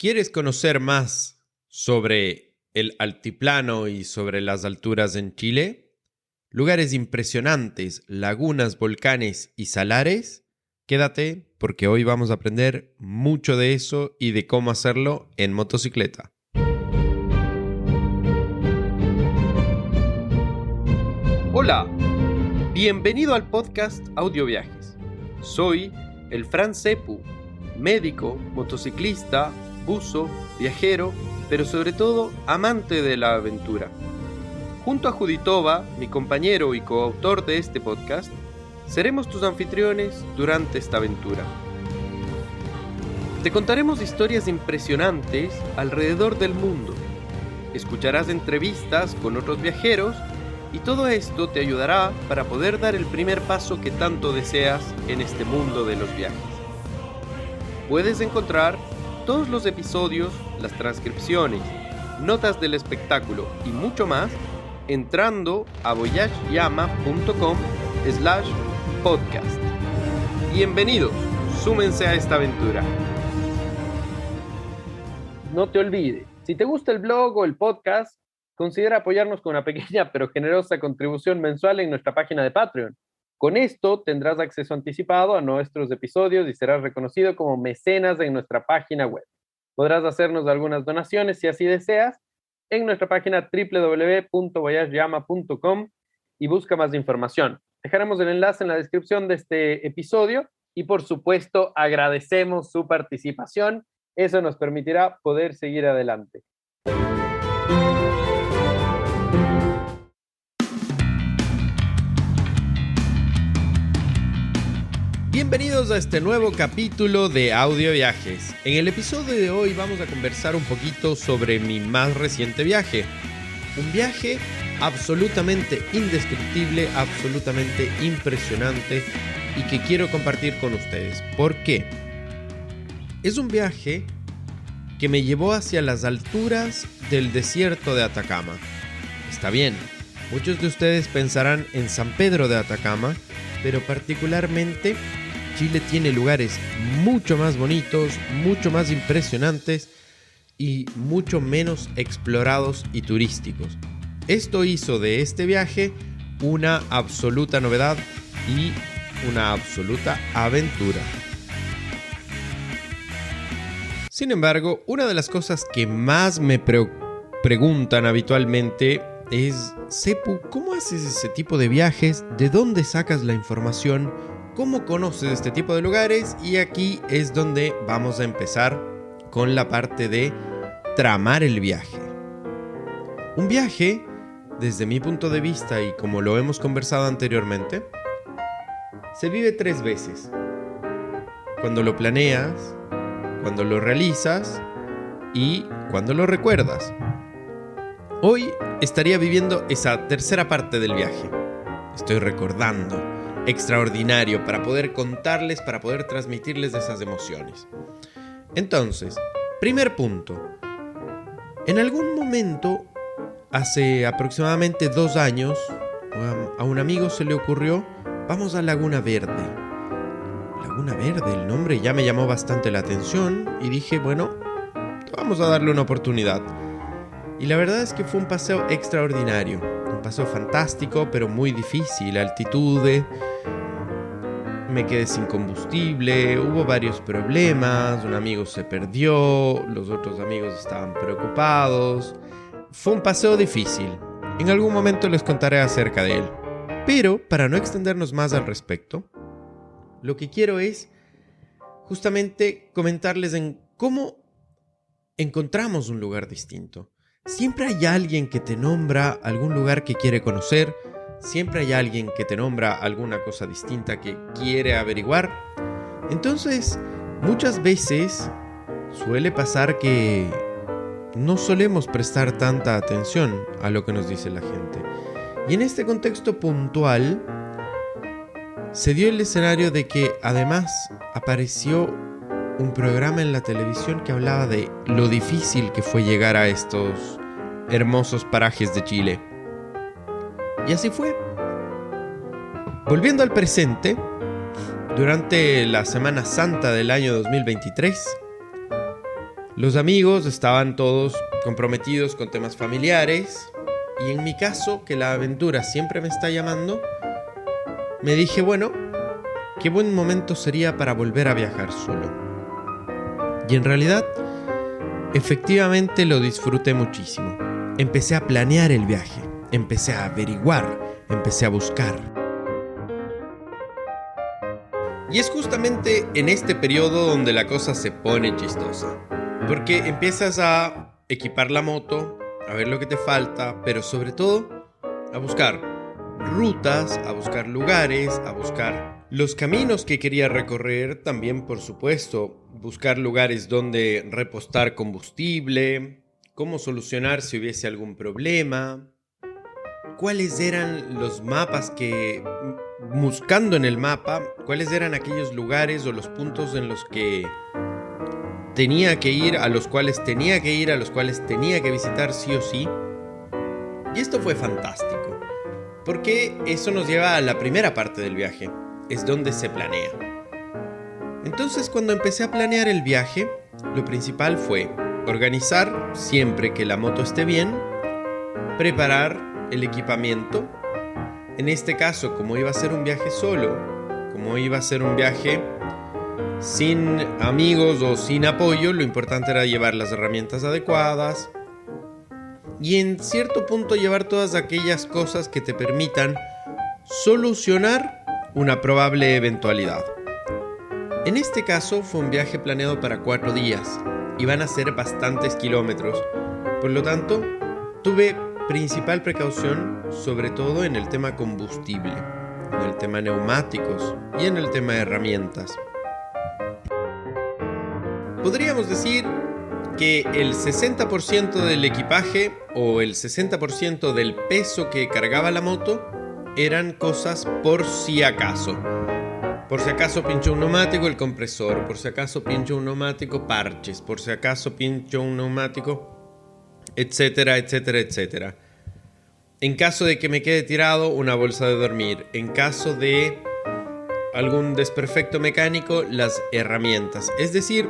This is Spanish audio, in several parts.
¿Quieres conocer más sobre el altiplano y sobre las alturas en Chile? ¿Lugares impresionantes, lagunas, volcanes y salares? Quédate porque hoy vamos a aprender mucho de eso y de cómo hacerlo en motocicleta. Hola, bienvenido al podcast Audio Viajes. Soy el Fran Cepu, médico, motociclista, buzo, viajero, pero sobre todo amante de la aventura. Junto a Juditova, mi compañero y coautor de este podcast, seremos tus anfitriones durante esta aventura. Te contaremos historias impresionantes alrededor del mundo. Escucharás entrevistas con otros viajeros y todo esto te ayudará para poder dar el primer paso que tanto deseas en este mundo de los viajes. Puedes encontrar todos los episodios, las transcripciones, notas del espectáculo y mucho más entrando a voyageyama.com/podcast. Bienvenidos, súmense a esta aventura. No te olvides, si te gusta el blog o el podcast, considera apoyarnos con una pequeña pero generosa contribución mensual en nuestra página de Patreon. Con esto tendrás acceso anticipado a nuestros episodios y serás reconocido como mecenas en nuestra página web. Podrás hacernos algunas donaciones si así deseas en nuestra página www.voyageyama.com y busca más información. Dejaremos el enlace en la descripción de este episodio y por supuesto agradecemos su participación. Eso nos permitirá poder seguir adelante. Bienvenidos a este nuevo capítulo de Audio Viajes. En el episodio de hoy vamos a conversar un poquito sobre mi más reciente viaje. Un viaje absolutamente indescriptible, absolutamente impresionante y que quiero compartir con ustedes. ¿Por qué? Es un viaje que me llevó hacia las alturas del desierto de Atacama. Está bien, muchos de ustedes pensarán en San Pedro de Atacama, pero particularmente Chile tiene lugares mucho más bonitos, mucho más impresionantes y mucho menos explorados y turísticos. Esto hizo de este viaje una absoluta novedad y una absoluta aventura. Sin embargo, una de las cosas que más me preguntan habitualmente es: Cepu, ¿cómo haces ese tipo de viajes? ¿De dónde sacas la información? ¿Cómo conoces este tipo de lugares? Y aquí es donde vamos a empezar con la parte de tramar el viaje. Un viaje, desde mi punto de vista y como lo hemos conversado anteriormente, se vive 3 veces. Cuando lo planeas, cuando lo realizas y cuando lo recuerdas. Hoy estaría viviendo esa tercera parte del viaje. Estoy recordando. Extraordinario para poder contarles, para poder transmitirles esas emociones. Entonces, primer punto. En algún momento, hace aproximadamente 2 años, a un amigo se le ocurrió: vamos a Laguna Verde. Laguna Verde, el nombre ya me llamó bastante la atención y dije, bueno, vamos a darle una oportunidad. Y la verdad es que fue un paseo extraordinario, un paseo fantástico, pero muy difícil, altitudes, me quedé sin combustible, hubo varios problemas, un amigo se perdió, los otros amigos estaban preocupados. Fue un paseo difícil, en algún momento les contaré acerca de él. Pero, para no extendernos más al respecto, lo que quiero es justamente comentarles en cómo encontramos un lugar distinto. Siempre hay alguien que te nombra algún lugar que quiere conocer, siempre hay alguien que te nombra alguna cosa distinta que quiere averiguar. Entonces, muchas veces suele pasar que no solemos prestar tanta atención a lo que nos dice la gente. Y en este contexto puntual, se dio el escenario de que además apareció un programa en la televisión que hablaba de lo difícil que fue llegar a estos hermosos parajes de Chile. Y así fue. Volviendo al presente, durante la Semana Santa del año 2023, Los amigos estaban todos comprometidos con temas familiares y en mi caso, que la aventura siempre me está llamando, me dije, bueno, qué buen momento sería para volver a viajar solo. Y en realidad, efectivamente lo disfruté muchísimo. Empecé a planear el viaje, empecé a averiguar, empecé a buscar. Y es justamente en este periodo donde la cosa se pone chistosa. Porque empiezas a equipar la moto, a ver lo que te falta, pero sobre todo a buscar rutas, a buscar lugares, a buscar los caminos que quería recorrer, también por supuesto buscar lugares donde repostar combustible, cómo solucionar si hubiese algún problema, cuáles eran los mapas que, buscando en el mapa, cuáles eran aquellos lugares o los puntos en los que tenía que ir, a los cuales tenía que ir, a los cuales tenía que visitar sí o sí. Y esto fue fantástico, porque eso nos lleva a la primera parte del viaje, es donde se planea. Entonces, cuando empecé a planear el viaje, lo principal fue organizar siempre que la moto esté bien, preparar el equipamiento. En este caso, como iba a ser un viaje solo, como iba a ser un viaje sin amigos o sin apoyo, lo importante era llevar las herramientas adecuadas y en cierto punto llevar todas aquellas cosas que te permitan solucionar una probable eventualidad. En este caso fue un viaje planeado para 4 días y van a ser bastantes kilómetros, por lo tanto tuve principal precaución sobre todo en el tema combustible, en el tema neumáticos y en el tema de herramientas. Podríamos decir que el 60% del equipaje o el 60% del peso que cargaba la moto eran cosas por si acaso. Por si acaso pinchó un neumático, el compresor. Por si acaso pinchó un neumático, parches. Por si acaso pinchó un neumático, etcétera, etcétera, etcétera. En caso de que me quede tirado, una bolsa de dormir. En caso de algún desperfecto mecánico, las herramientas. Es decir,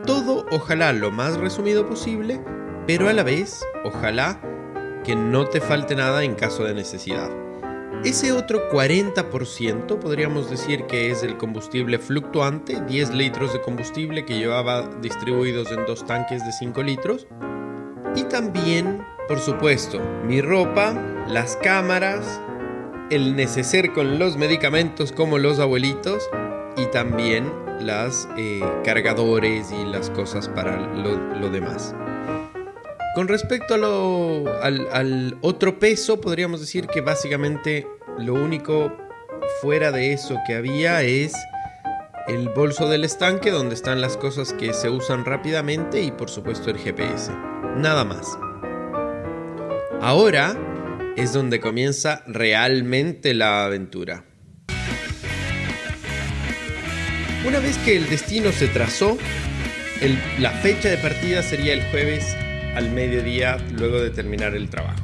todo ojalá lo más resumido posible, pero a la vez, ojalá que no te falte nada en caso de necesidad. Ese otro 40% podríamos decir que es el combustible fluctuante, 10 litros de combustible que llevaba distribuidos en 2 tanques de 5 litros. Y también, por supuesto, mi ropa, las cámaras, el neceser con los medicamentos como los abuelitos y también las cargadores y las cosas para lo demás. Con respecto al otro peso, podríamos decir que básicamente lo único fuera de eso que había es el bolso del estanque donde están las cosas que se usan rápidamente y por supuesto el GPS. Nada más. Ahora es donde comienza realmente la aventura. Una vez que el destino se trazó, la fecha de partida sería el jueves al mediodía luego de terminar el trabajo.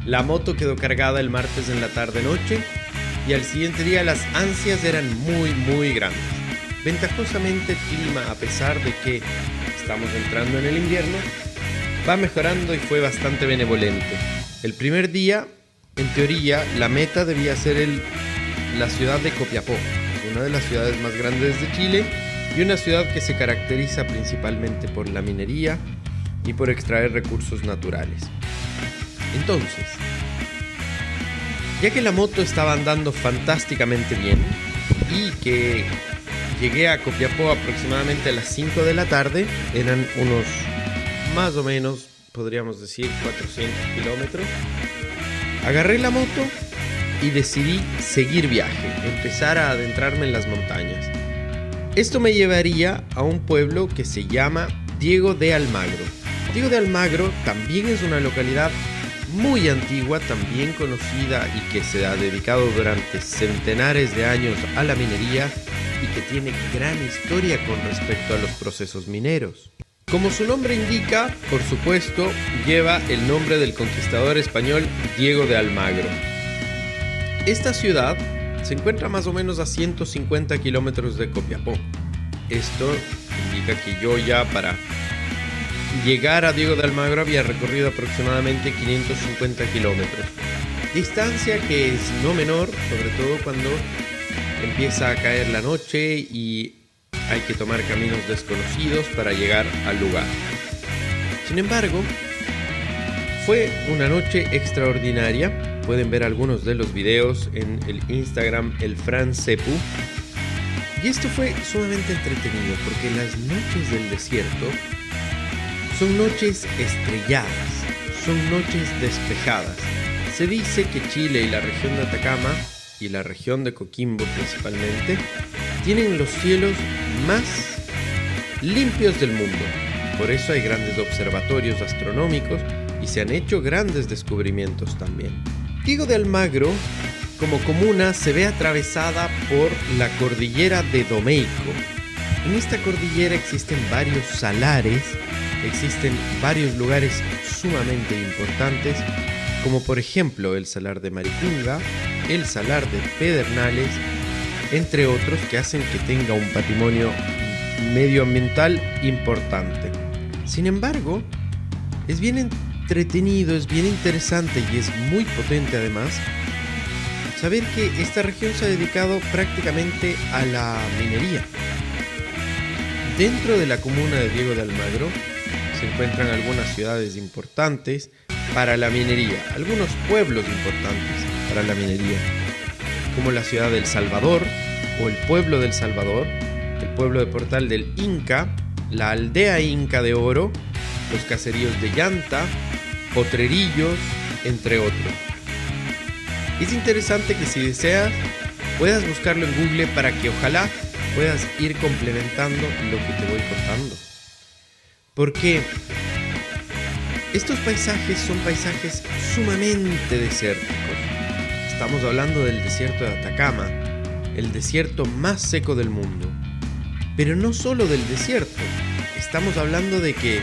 La moto quedó cargada el martes en la tarde-noche y al siguiente día las ansias eran muy grandes. Ventajosamente el clima, a pesar de que estamos entrando en el invierno, va mejorando y fue bastante benevolente. El primer día, en teoría, la meta debía ser la ciudad de Copiapó, una de las ciudades más grandes de Chile y una ciudad que se caracteriza principalmente por la minería y por extraer recursos naturales. Entonces, ya que la moto estaba andando fantásticamente bien y que llegué a Copiapó aproximadamente a las 5 de la tarde, eran unos más o menos, podríamos decir, 400 kilómetros, agarré la moto y decidí seguir viaje, empezar a adentrarme en las montañas. Esto me llevaría a un pueblo que se llama Diego de Almagro. Diego de Almagro también es una localidad muy antigua, también conocida y que se ha dedicado durante centenares de años a la minería y que tiene gran historia con respecto a los procesos mineros. Como su nombre indica, por supuesto, lleva el nombre del conquistador español Diego de Almagro. Esta ciudad se encuentra más o menos a 150 kilómetros de Copiapó. Esto indica que yo ya para llegar a Diego de Almagro había recorrido aproximadamente 550 kilómetros. Distancia que es no menor, sobre todo cuando empieza a caer la noche y hay que tomar caminos desconocidos para llegar al lugar. Sin embargo, fue una noche extraordinaria. Pueden ver algunos de los videos en el Instagram elfrancepu. Y esto fue sumamente entretenido porque las noches del desierto son noches estrelladas, son noches despejadas. Se dice que Chile y la región de Atacama y la región de Coquimbo principalmente tienen los cielos más limpios del mundo. Por eso hay grandes observatorios astronómicos y se han hecho grandes descubrimientos también. Diego de Almagro, como comuna, se ve atravesada por la cordillera de Domeico. En esta cordillera existen varios salares, existen varios lugares sumamente importantes, como por ejemplo el salar de Maricunga, el salar de Pedernales, entre otros, que hacen que tenga un patrimonio medioambiental importante. Sin embargo, es bien entretenido, es bien interesante y es muy potente además saber que esta región se ha dedicado prácticamente a la minería. Dentro de la comuna de Diego de Almagro se encuentran algunas ciudades importantes para la minería, algunos pueblos importantes para la minería, como la ciudad del Salvador o el pueblo del Salvador, el pueblo de Portal del Inca, la aldea Inca de Oro, los caseríos de Llanta, Potrerillos, entre otros. Es interesante que si deseas puedas buscarlo en Google para que ojalá puedas ir complementando lo que te voy contando. Porque estos paisajes son paisajes sumamente desérticos. Estamos hablando del desierto de Atacama, el desierto más seco del mundo. Pero no solo del desierto, estamos hablando de que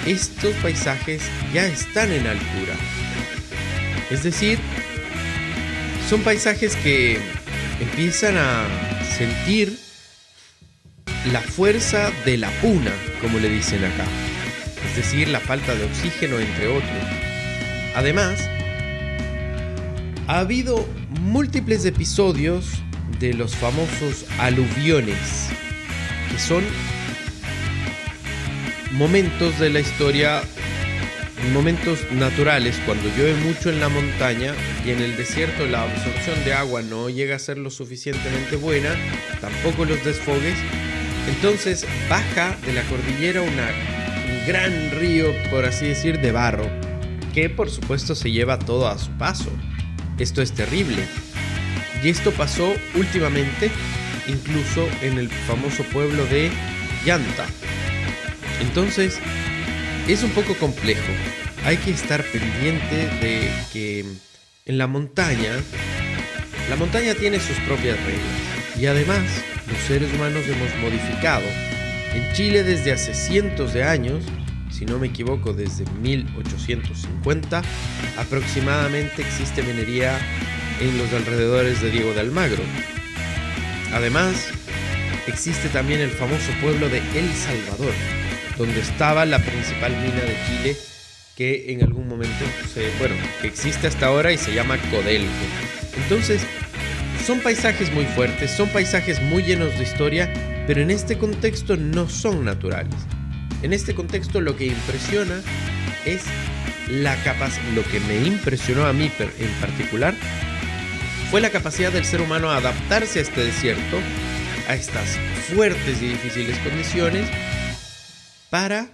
estos paisajes ya están en altura. Es decir, son paisajes que empiezan a sentir la fuerza de la puna, como le dicen acá. Es decir, la falta de oxígeno, entre otros. Además, ha habido múltiples episodios de los famosos aluviones, que son momentos de la historia, momentos naturales, cuando llueve mucho en la montaña y en el desierto la absorción de agua no llega a ser lo suficientemente buena, tampoco los desfogues. Entonces baja de la cordillera un gran río, por así decir, de barro, que por supuesto se lleva todo a su paso. Esto es terrible. Y esto pasó últimamente, incluso en el famoso pueblo de Llanta. Entonces, es un poco complejo. Hay que estar pendiente de que en la montaña tiene sus propias reglas. Y además, los seres humanos hemos modificado. En Chile desde hace cientos de años, si no me equivoco desde 1850, aproximadamente existe minería en los alrededores de Diego de Almagro. Que existe también el famoso pueblo de El Salvador, donde estaba la principal mina de Chile, que en algún momento que existe hasta ahora y se llama Codelco. Entonces, son paisajes muy fuertes, son paisajes muy llenos de historia, pero en este contexto no son naturales. En este contexto lo que impresiona es lo que me impresionó a mí en particular fue la capacidad del ser humano a adaptarse a este desierto, a estas fuertes y difíciles condiciones, para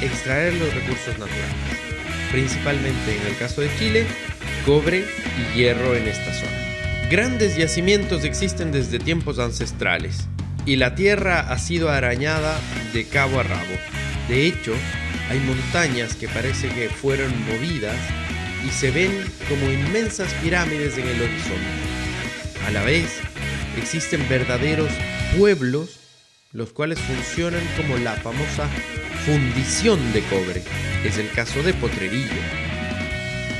extraer los recursos naturales. Principalmente en el caso de Chile, cobre y hierro en esta zona. Grandes yacimientos existen desde tiempos ancestrales y la tierra ha sido arañada de cabo a rabo. De hecho, hay montañas que parece que fueron movidas y se ven como inmensas pirámides en el horizonte. A la vez, existen verdaderos pueblos los cuales funcionan como la famosa fundición de cobre. Es el caso de Potrerillo,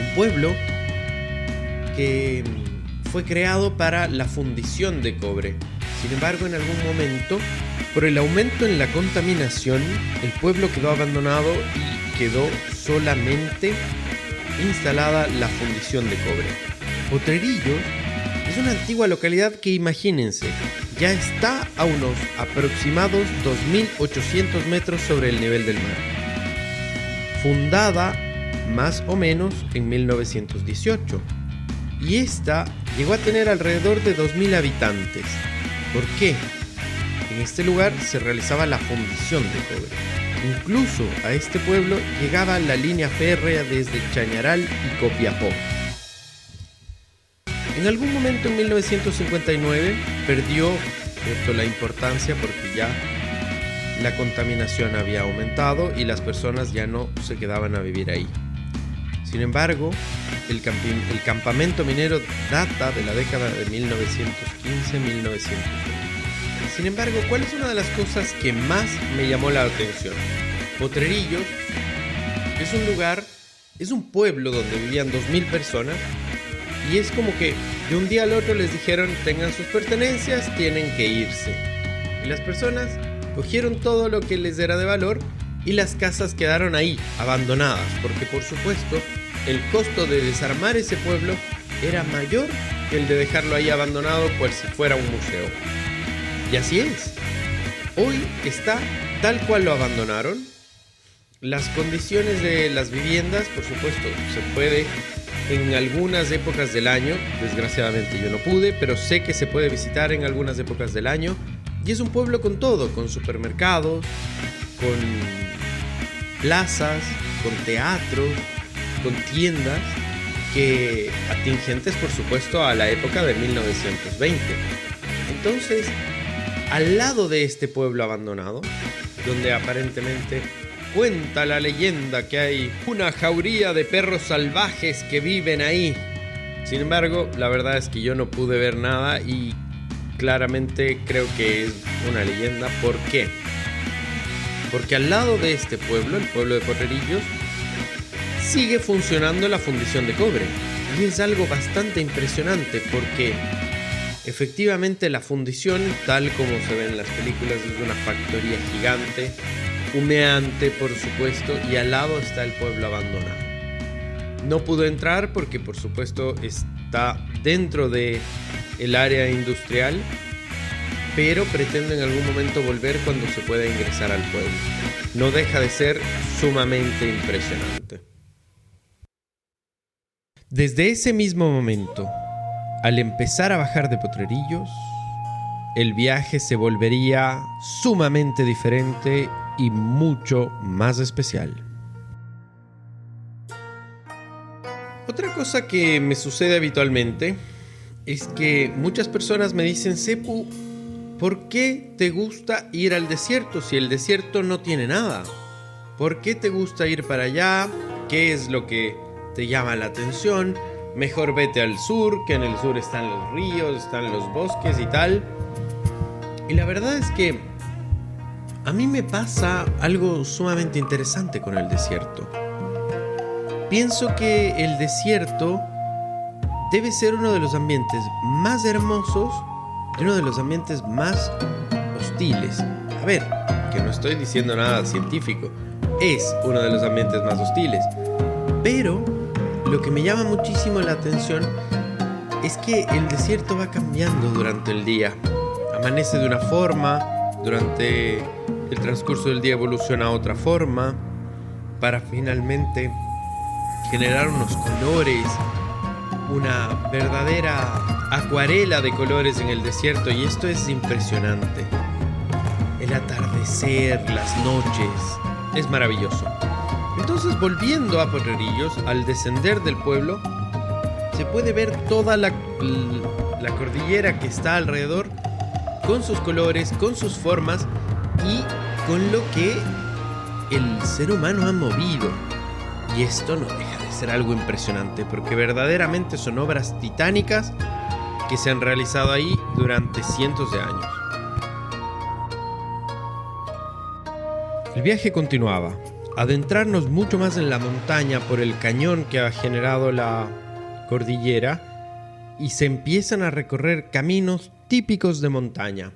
un pueblo que fue creado para la fundición de cobre. Sin embargo, en algún momento Por el aumento en la contaminación, el pueblo quedó abandonado y quedó solamente instalada la fundición de cobre. Potrerillos es una antigua localidad que, imagínense, ya está a unos aproximados 2.800 metros sobre el nivel del mar. Fundada más o menos en 1918. Y esta llegó a tener alrededor de 2.000 habitantes. ¿Por qué? En este lugar se realizaba la fundición de cobre. Incluso a este pueblo llegaba la línea férrea desde Chañaral y Copiapó. En algún momento en 1959 perdió, ¿cierto?, la importancia porque ya la contaminación había aumentado y las personas ya no se quedaban a vivir ahí. Sin embargo, el campamento minero data de la década de 1915-1920. Sin embargo, ¿cuál es una de las cosas que más me llamó la atención? Potrerillos es un lugar, es un pueblo donde vivían 2.000 personas y es como que de un día al otro les dijeron tengan sus pertenencias, tienen que irse. Y las personas cogieron todo lo que les era de valor y las casas quedaron ahí, abandonadas, porque por supuesto el costo de desarmar ese pueblo era mayor que el de dejarlo ahí abandonado cual si fuera un museo. Y así es. Hoy está tal cual lo abandonaron. Las condiciones de las viviendas, por supuesto, se puede en algunas épocas del año. Desgraciadamente yo no pude, pero sé que se puede visitar en algunas épocas del año. Y es un pueblo con todo, con supermercados, con plazas, con teatros, con tiendas que atingentes, por supuesto, a la época de 1920. Entonces, al lado de este pueblo abandonado, donde aparentemente cuenta la leyenda que hay una jauría de perros salvajes que viven ahí. Sin embargo, la verdad es que yo no pude ver nada y claramente creo que es una leyenda. ¿Por qué? Porque al lado de este pueblo, el pueblo de Potrerillos, sigue funcionando la fundición de cobre. Y es algo bastante impresionante porque efectivamente la fundición, tal como se ve en las películas, es una factoría gigante, humeante por supuesto, y al lado está el pueblo abandonado. No pudo entrar porque por supuesto está dentro de el área industrial, pero pretendo en algún momento volver cuando se pueda ingresar al pueblo. No deja de ser sumamente impresionante. Desde ese mismo momento, al empezar a bajar de Potrerillos, el viaje se volvería sumamente diferente y mucho más especial. Otra cosa que me sucede habitualmente es que muchas personas me dicen: Sepu, ¿por qué te gusta ir al desierto si el desierto no tiene nada? ¿Por qué te gusta ir para allá? ¿Qué es lo que te llama la atención? Mejor vete al sur, que en el sur están los ríos, están los bosques y tal. Y la verdad es que a mí me pasa algo sumamente interesante con el desierto. Pienso que el desierto debe ser uno de los ambientes más hermosos y uno de los ambientes más hostiles. A ver, que no estoy diciendo nada científico, es uno de los ambientes más hostiles. Pero lo que me llama muchísimo la atención es que el desierto va cambiando durante el día. Amanece de una forma, durante el transcurso del día evoluciona a otra forma, para finalmente generar unos colores, una verdadera acuarela de colores en el desierto, y esto es impresionante. El atardecer, las noches, es maravilloso. Entonces, volviendo a Potrerillos, al descender del pueblo, se puede ver toda la cordillera que está alrededor, con sus colores, con sus formas y con lo que el ser humano ha movido. Y esto no deja de ser algo impresionante, porque verdaderamente son obras titánicas que se han realizado ahí durante cientos de años. El viaje continuaba. Adentrarnos mucho más en la montaña por el cañón que ha generado la cordillera, y se empiezan a recorrer caminos típicos de montaña.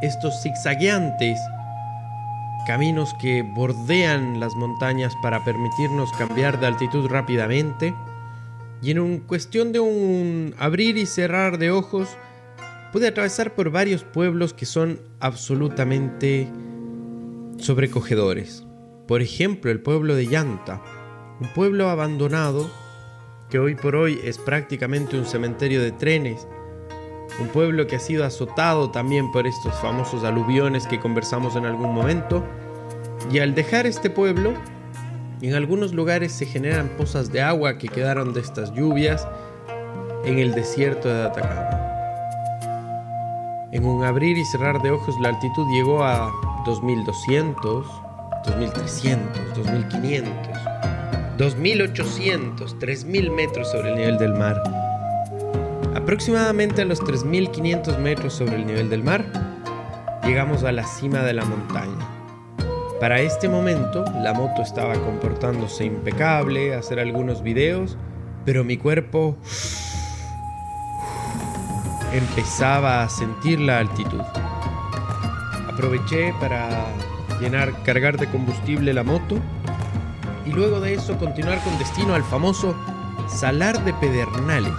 estos zigzagueantes caminos que bordean las montañas para permitirnos cambiar de altitud rápidamente, y en cuestión de un abrir y cerrar de ojos pude atravesar por varios pueblos que son absolutamente sobrecogedores. Por ejemplo, el pueblo de Llanta, un pueblo abandonado que hoy por hoy es prácticamente un cementerio de trenes, un pueblo que ha sido azotado también por estos famosos aluviones que conversamos en algún momento, y al dejar este pueblo, en algunos lugares se generan pozas de agua que quedaron de estas lluvias en el desierto de Atacama. En un abrir y cerrar de ojos la altitud llegó a 2200, 2300, 2500, 2800, 3000 metros sobre el nivel del mar. Aproximadamente a los 3500 metros sobre el nivel del mar, llegamos a la cima de la montaña. Para este momento, la moto estaba comportándose impecable, hacer algunos videos, pero mi cuerpo empezaba a sentir la altitud. Aproveché para cargar de combustible la moto y luego de eso continuar con destino al famoso Salar de Pedernales.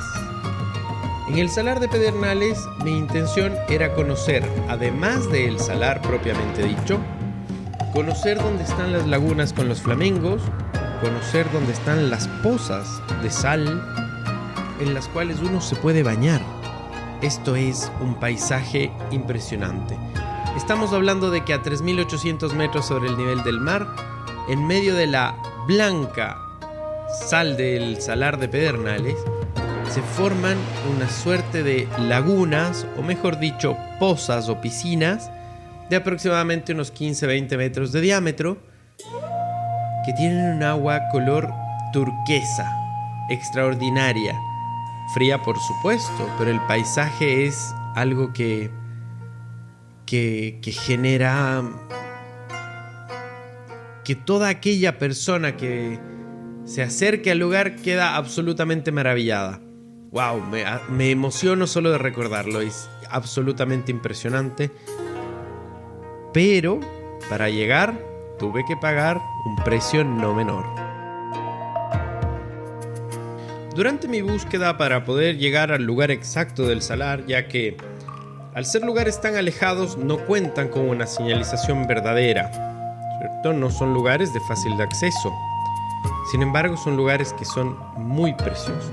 En el Salar de Pedernales mi intención era conocer, además del salar propiamente dicho, conocer dónde están las lagunas con los flamingos, conocer dónde están las pozas de sal en las cuales uno se puede bañar. Esto es un paisaje impresionante. Estamos hablando de que a 3800 metros sobre el nivel del mar, en medio de la blanca sal del Salar de Pedernales, se forman una suerte de lagunas, o mejor dicho, pozas o piscinas, de aproximadamente unos 15-20 metros de diámetro, que tienen un agua color turquesa, extraordinaria, fría por supuesto, pero el paisaje es algo que genera que toda aquella persona que se acerque al lugar queda absolutamente maravillada. Wow, me emociono solo de recordarlo, es absolutamente impresionante. Pero para llegar tuve que pagar un precio no menor. Durante mi búsqueda para poder llegar al lugar exacto del salar, ya que al ser lugares tan alejados no cuentan con una señalización verdadera, ¿cierto? No son lugares de fácil acceso. Sin embargo, son lugares que son muy preciosos.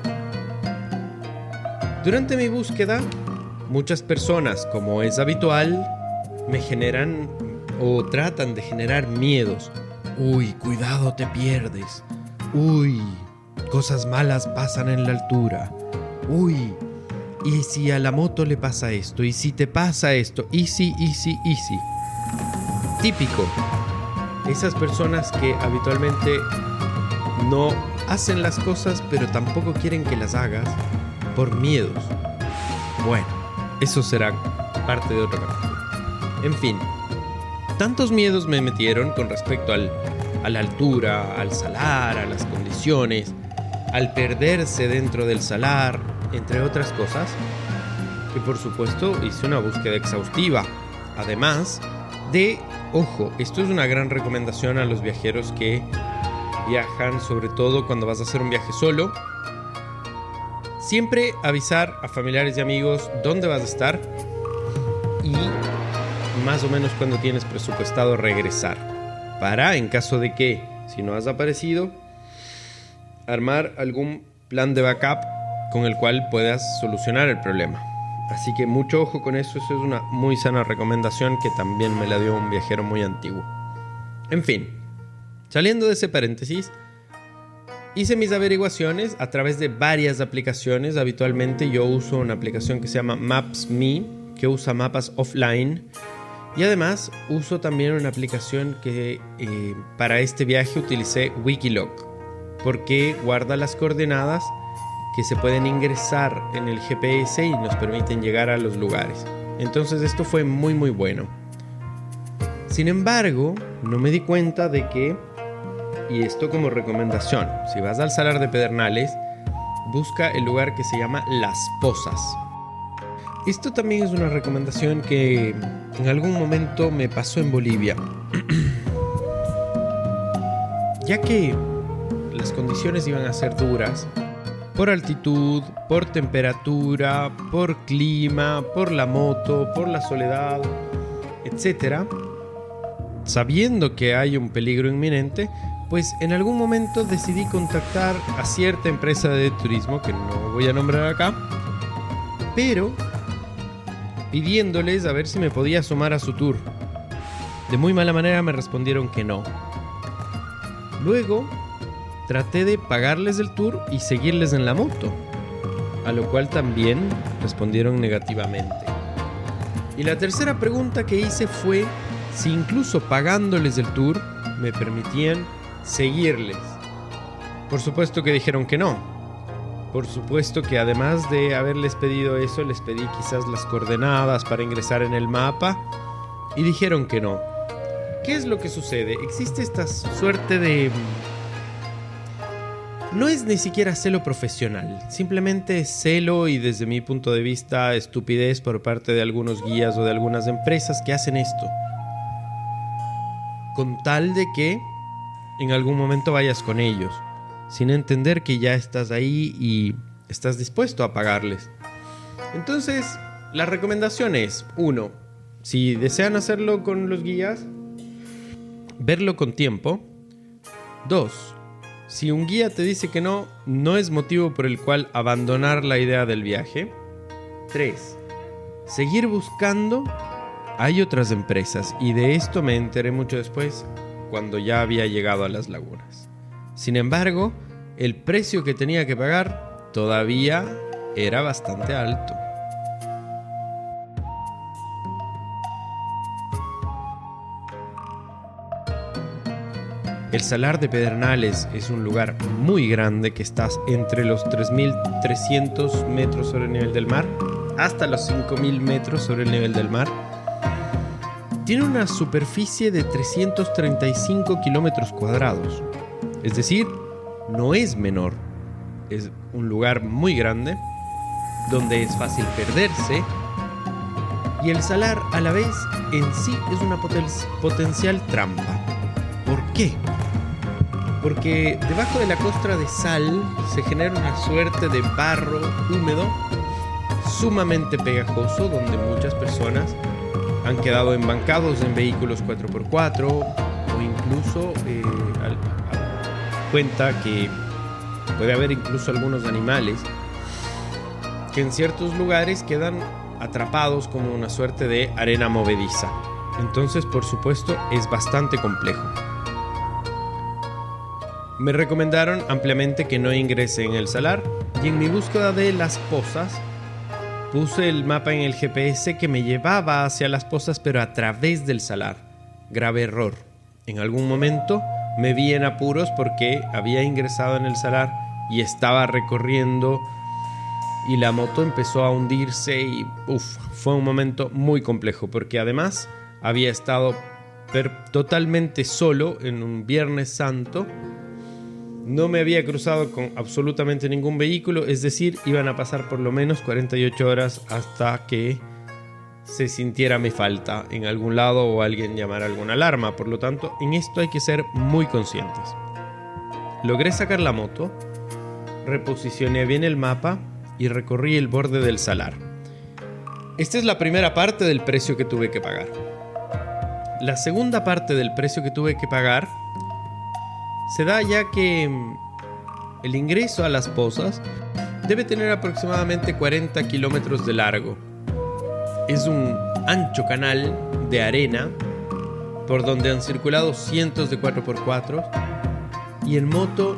Durante mi búsqueda, muchas personas, como es habitual, me generan o tratan de generar miedos. Uy, cuidado, te pierdes. Uy, cosas malas pasan en la altura. Uy, ¿y si a la moto le pasa esto? ¿Y si te pasa esto? Easy. Típico. Esas personas que habitualmente no hacen las cosas, pero tampoco quieren que las hagas por miedos. Bueno, eso será parte de otro capítulo. En fin, tantos miedos me metieron con respecto a la altura, al salar, a las condiciones, al perderse dentro del salar, entre otras cosas, que por supuesto hice una búsqueda exhaustiva. Además de, ojo, esto es una gran recomendación a los viajeros que viajan, sobre todo cuando vas a hacer un viaje solo. Siempre avisar a familiares y amigos dónde vas a estar y más o menos cuando tienes presupuestado regresar, para, en caso de que, si no has aparecido, armar algún plan de backup con el cual puedas solucionar el problema. Así que mucho ojo con eso, eso es una muy sana recomendación que también me la dio un viajero muy antiguo. En fin, saliendo de ese paréntesis, hice mis averiguaciones a través de varias aplicaciones. Habitualmente yo uso una aplicación que se llama Maps.me, que usa mapas offline. Y además uso también una aplicación que para este viaje utilicé Wikiloc, porque guarda las coordenadas que se pueden ingresar en el GPS y nos permiten llegar a los lugares. Entonces esto fue muy muy bueno. Sin embargo, no me di cuenta de que, y esto como recomendación, si vas al Salar de Pedernales, busca el lugar que se llama Las Pozas. Esto también es una recomendación que en algún momento me pasó en Bolivia. Ya que las condiciones iban a ser duras, por altitud, por temperatura, por clima, por la moto, por la soledad, etc. Sabiendo que hay un peligro inminente, pues en algún momento decidí contactar a cierta empresa de turismo, que no voy a nombrar acá, pero pidiéndoles a ver si me podía sumar a su tour. De muy mala manera me respondieron que no. Luego traté de pagarles el tour y seguirles en la moto, a lo cual también respondieron negativamente. Y la tercera pregunta que hice fue si incluso pagándoles el tour me permitían seguirles. Por supuesto que dijeron que no. Por supuesto que además de haberles pedido eso, les pedí quizás las coordenadas para ingresar en el mapa y dijeron que no. ¿Qué es lo que sucede? Existe esta suerte de... No es ni siquiera celo profesional, simplemente celo y desde mi punto de vista estupidez por parte de algunos guías o de algunas empresas que hacen esto. Con tal de que en algún momento vayas con ellos, sin entender que ya estás ahí y estás dispuesto a pagarles. Entonces, la recomendación es, 1, si desean hacerlo con los guías, verlo con tiempo. 2, si un guía te dice que no, no es motivo por el cual abandonar la idea del viaje. 3, seguir buscando. Hay otras empresas y de esto me enteré mucho después, cuando ya había llegado a las lagunas. Sin embargo, el precio que tenía que pagar todavía era bastante alto. El Salar de Pedernales es un lugar muy grande que está entre los 3.300 metros sobre el nivel del mar hasta los 5.000 metros sobre el nivel del mar. Tiene una superficie de 335 kilómetros cuadrados. Es decir, no es menor. Es un lugar muy grande donde es fácil perderse. Y el salar a la vez en sí es una potencial trampa. ¿Por qué? Porque debajo de la costra de sal se genera una suerte de barro húmedo sumamente pegajoso donde muchas personas han quedado embancados en vehículos 4x4 o incluso cuenta que puede haber incluso algunos animales que en ciertos lugares quedan atrapados como una suerte de arena movediza. Entonces, por supuesto, es bastante complejo. Me recomendaron ampliamente que no ingrese en el salar y en mi búsqueda de las pozas puse el mapa en el GPS que me llevaba hacia las pozas pero a través del salar. Grave error. En algún momento me vi en apuros porque había ingresado en el salar y estaba recorriendo y la moto empezó a hundirse y fue un momento muy complejo porque además había estado totalmente solo en un Viernes Santo. No me había cruzado con absolutamente ningún vehículo, es decir, iban a pasar por lo menos 48 horas hasta que se sintiera mi falta en algún lado o alguien llamara alguna alarma. Por lo tanto, en esto hay que ser muy conscientes. Logré sacar la moto, reposicioné bien el mapa y recorrí el borde del salar. Esta es la primera parte del precio que tuve que pagar. La segunda parte del precio que tuve que pagar se da ya que el ingreso a las pozas debe tener aproximadamente 40 kilómetros de largo. Es un ancho canal de arena por donde han circulado cientos de 4x4 y en moto,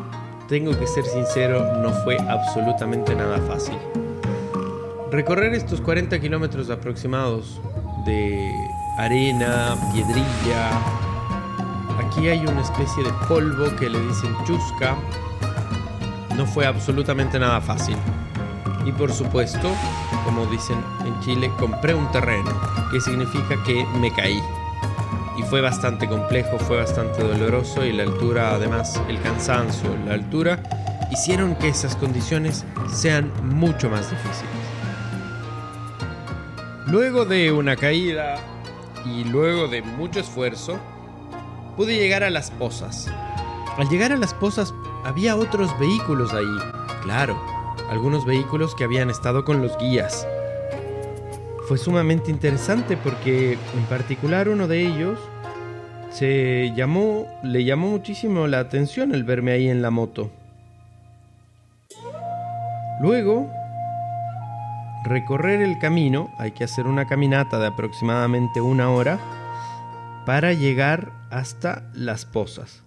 tengo que ser sincero, no fue absolutamente nada fácil. Recorrer estos 40 kilómetros aproximados de arena, piedrilla. Aquí hay una especie de polvo que le dicen chusca. No fue absolutamente nada fácil. Y por supuesto, como dicen en Chile, compré un terreno, que significa que me caí. Y fue bastante complejo, fue bastante doloroso y la altura, además el cansancio, la altura, hicieron que esas condiciones sean mucho más difíciles. Luego de una caída y luego de mucho esfuerzo, pude llegar a las pozas. Al llegar a las pozas había otros vehículos ahí. Claro, algunos vehículos que habían estado con los guías. Fue sumamente interesante porque en particular uno de ellos le llamó muchísimo la atención el verme ahí en la moto. Luego, recorrer el camino, hay que hacer una caminata de aproximadamente 1 hora para llegar hasta las pozas.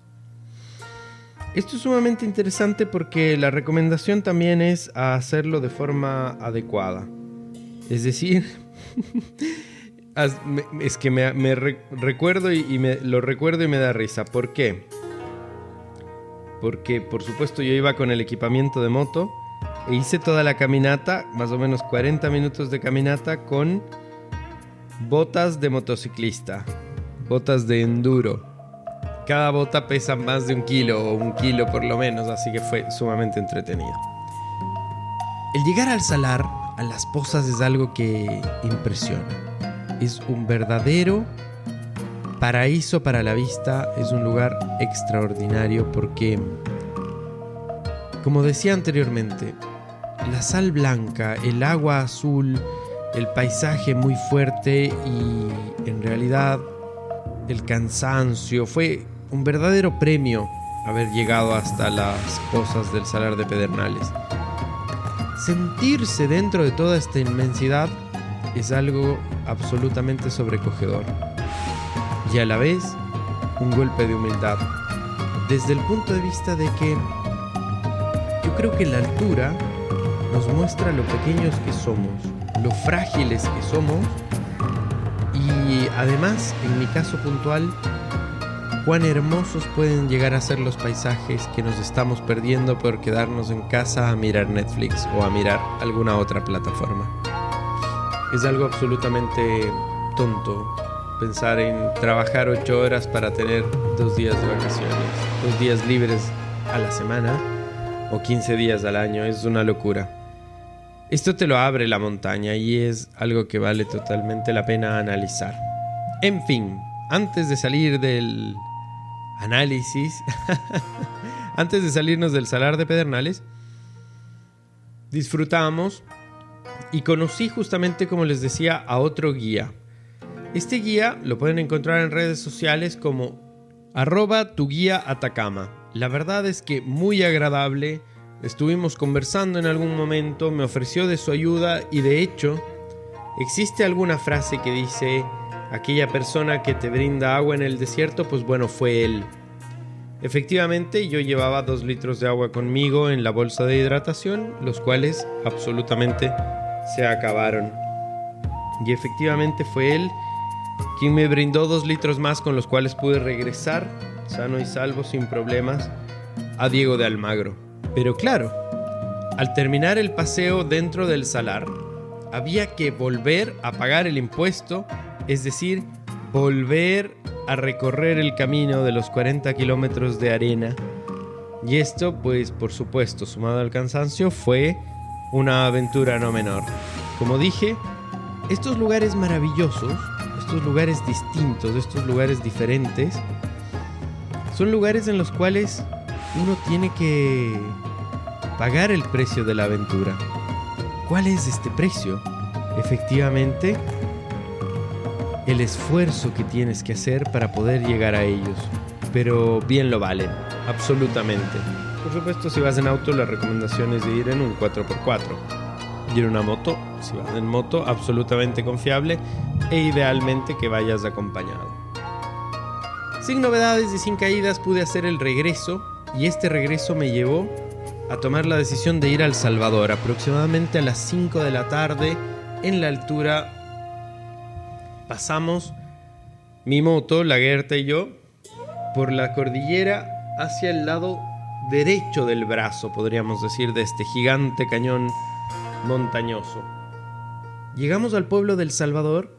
Esto es sumamente interesante porque la recomendación también es hacerlo de forma adecuada. Es decir, es que recuerdo y lo recuerdo y me da risa. ¿Por qué? Porque por supuesto yo iba con el equipamiento de moto e hice toda la caminata, más o menos 40 minutos de caminata con botas de motociclista, botas de enduro. Cada bota pesa más de 1 kilo o 1 kilo por lo menos, así que fue sumamente entretenido. El llegar al salar, a las pozas, es algo que impresiona. Es un verdadero paraíso para la vista, es un lugar extraordinario porque, como decía anteriormente, la sal blanca, el agua azul, el paisaje muy fuerte y en realidad el cansancio, fue un verdadero premio haber llegado hasta las pozas del Salar de Pedernales. Sentirse dentro de toda esta inmensidad es algo absolutamente sobrecogedor y a la vez un golpe de humildad, desde el punto de vista de que yo creo que la altura nos muestra lo pequeños que somos, lo frágiles que somos y además, en mi caso puntual, cuán hermosos pueden llegar a ser los paisajes que nos estamos perdiendo por quedarnos en casa a mirar Netflix o a mirar alguna otra plataforma. Es algo absolutamente tonto pensar en trabajar 8 horas para tener 2 días de vacaciones, 2 días libres a la semana o 15 días al año. Es una locura. Esto te lo abre la montaña y es algo que vale totalmente la pena analizar. En fin, antes de salir del análisis, antes de salirnos del Salar de Pedernales, disfrutamos y conocí justamente, como les decía, a otro guía. Este guía lo pueden encontrar en redes sociales como @tuguiaatacama. La verdad es que muy agradable. Estuvimos conversando en algún momento, me ofreció de su ayuda y de hecho existe alguna frase que dice: aquella persona que te brinda agua en el desierto, pues bueno, fue él. Efectivamente, yo llevaba 2 litros de agua conmigo en la bolsa de hidratación, los cuales absolutamente se acabaron. Y efectivamente fue él quien me brindó 2 litros más, con los cuales pude regresar sano y salvo, sin problemas, a Diego de Almagro. Pero claro, al terminar el paseo dentro del salar, había que volver a pagar el impuesto, es decir, volver a recorrer el camino de los 40 kilómetros de arena. Y esto, pues por supuesto, sumado al cansancio, fue una aventura no menor. Como dije, estos lugares maravillosos, estos lugares distintos, estos lugares diferentes, son lugares en los cuales uno tiene que pagar el precio de la aventura. ¿Cuál es este precio? Efectivamente, el esfuerzo que tienes que hacer para poder llegar a ellos. Pero bien lo valen, absolutamente. Por supuesto, si vas en auto, la recomendación es de ir en un 4x4. Y en una moto, si vas en moto, absolutamente confiable e idealmente que vayas acompañado. Sin novedades y sin caídas pude hacer el regreso, y este regreso me llevó a tomar la decisión de ir a El Salvador, aproximadamente a las 5 de la tarde. En la altura pasamos mi moto, la Gerta y yo, por la cordillera hacia el lado derecho del brazo, podríamos decir, de este gigante cañón montañoso. Llegamos al pueblo del Salvador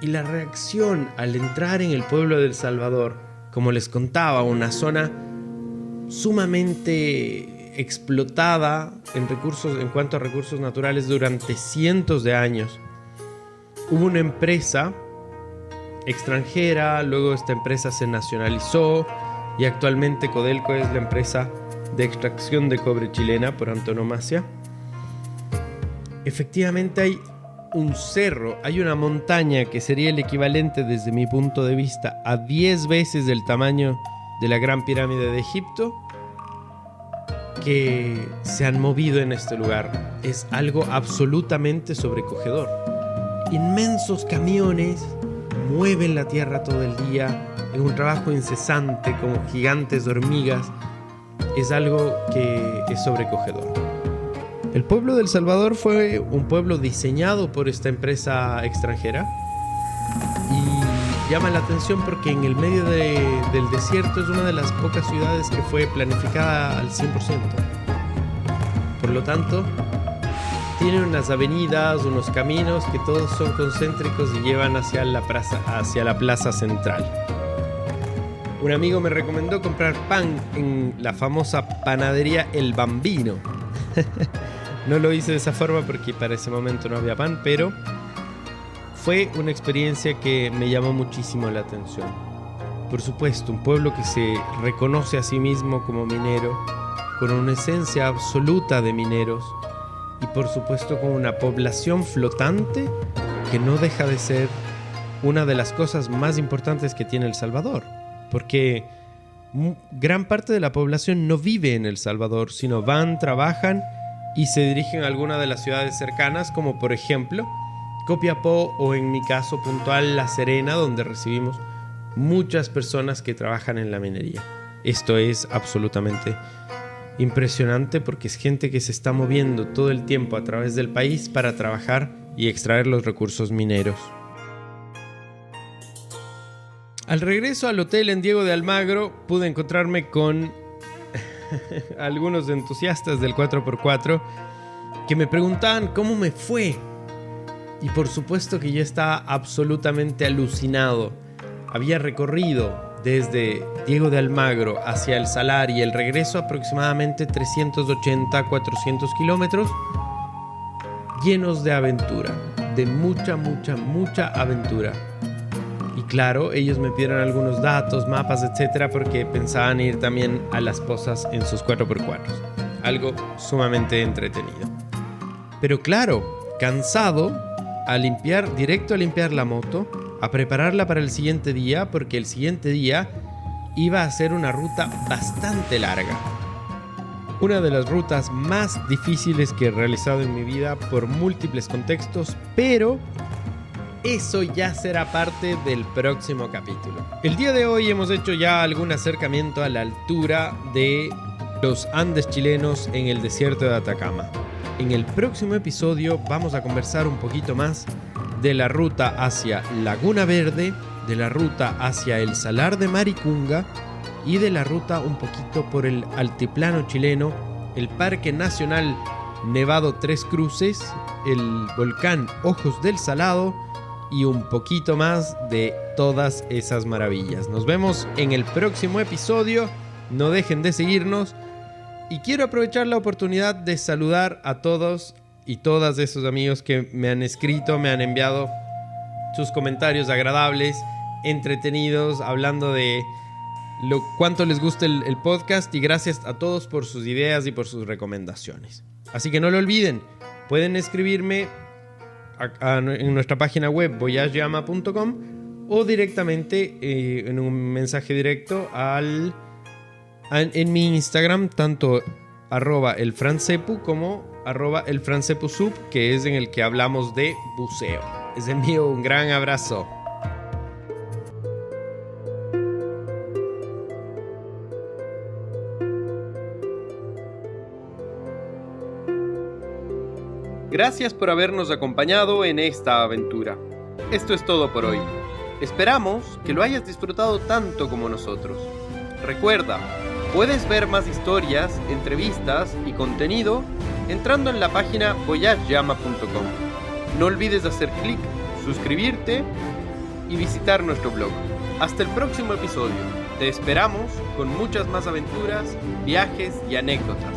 y la reacción al entrar en el pueblo del Salvador, como les contaba, una zona sumamente explotada en cuanto a recursos naturales durante cientos de años. hubo una empresa extranjera, luego esta empresa se nacionalizó y actualmente Codelco es la empresa de extracción de cobre chilena por antonomasia. Efectivamente hay un cerro, hay una montaña que sería el equivalente desde mi punto de vista a 10 veces del tamaño de la Gran Pirámide de Egipto, que se han movido en este lugar. Es algo absolutamente sobrecogedor. Inmensos camiones mueven la tierra todo el día en un trabajo incesante como gigantes de hormigas. Es algo que es sobrecogedor. El pueblo de El Salvador fue un pueblo diseñado por esta empresa extranjera y llama la atención porque en el medio del desierto es una de las pocas ciudades que fue planificada al 100%. Por lo tanto, tiene unas avenidas, unos caminos que todos son concéntricos y llevan hacia la plaza central. Un amigo me recomendó comprar pan en la famosa panadería El Bambino. No lo hice de esa forma porque para ese momento no había pan, pero fue una experiencia que me llamó muchísimo la atención. Por supuesto, un pueblo que se reconoce a sí mismo como minero, con una esencia absoluta de mineros y por supuesto con una población flotante que no deja de ser una de las cosas más importantes que tiene El Salvador, porque gran parte de la población no vive en El Salvador, sino van, trabajan y se dirigen a alguna de las ciudades cercanas, como por ejemplo Copiapó o en mi caso puntual La Serena, donde recibimos muchas personas que trabajan en la minería. Esto es absolutamente impresionante porque es gente que se está moviendo todo el tiempo a través del país para trabajar y extraer los recursos mineros. Al regreso al hotel en Diego de Almagro pude encontrarme con algunos entusiastas del 4x4 que me preguntaban cómo me fue. Y por supuesto que yo estaba absolutamente alucinado. Había recorrido desde Diego de Almagro hacia El Salar y el regreso aproximadamente 380-400 kilómetros llenos de aventura, de mucha aventura. Y claro, ellos me pidieron algunos datos, mapas, etcétera, porque pensaban ir también a las pozas en sus 4x4. Algo sumamente entretenido. Pero claro, cansado, directo a limpiar la moto, a prepararla para el siguiente día, porque el siguiente día iba a ser una ruta bastante larga. Una de las rutas más difíciles que he realizado en mi vida por múltiples contextos, pero eso ya será parte del próximo capítulo. El día de hoy hemos hecho ya algún acercamiento a la altura de los Andes chilenos en el desierto de Atacama. En el próximo episodio vamos a conversar un poquito más de la ruta hacia Laguna Verde, de la ruta hacia el Salar de Maricunga y de la ruta un poquito por el altiplano chileno, el Parque Nacional Nevado Tres Cruces, el volcán Ojos del Salado y un poquito más de todas esas maravillas. Nos vemos en el próximo episodio. No dejen de seguirnos. Y quiero aprovechar la oportunidad de saludar a todos y todas esos amigos que me han escrito, me han enviado sus comentarios agradables, entretenidos, hablando de cuánto les gusta el podcast, y gracias a todos por sus ideas y por sus recomendaciones. Así que no lo olviden, pueden escribirme en nuestra página web voyageyama.com o directamente en un mensaje directo en mi Instagram, tanto @elfrancepu como @elfrancepusub, que es en el que hablamos de buceo. Les envío un gran abrazo. Gracias por habernos acompañado en esta aventura. Esto es todo por hoy. Esperamos que lo hayas disfrutado tanto como nosotros. Recuerda, puedes ver más historias, entrevistas y contenido entrando en la página voyageyama.com. No olvides hacer clic, suscribirte y visitar nuestro blog. Hasta el próximo episodio. Te esperamos con muchas más aventuras, viajes y anécdotas.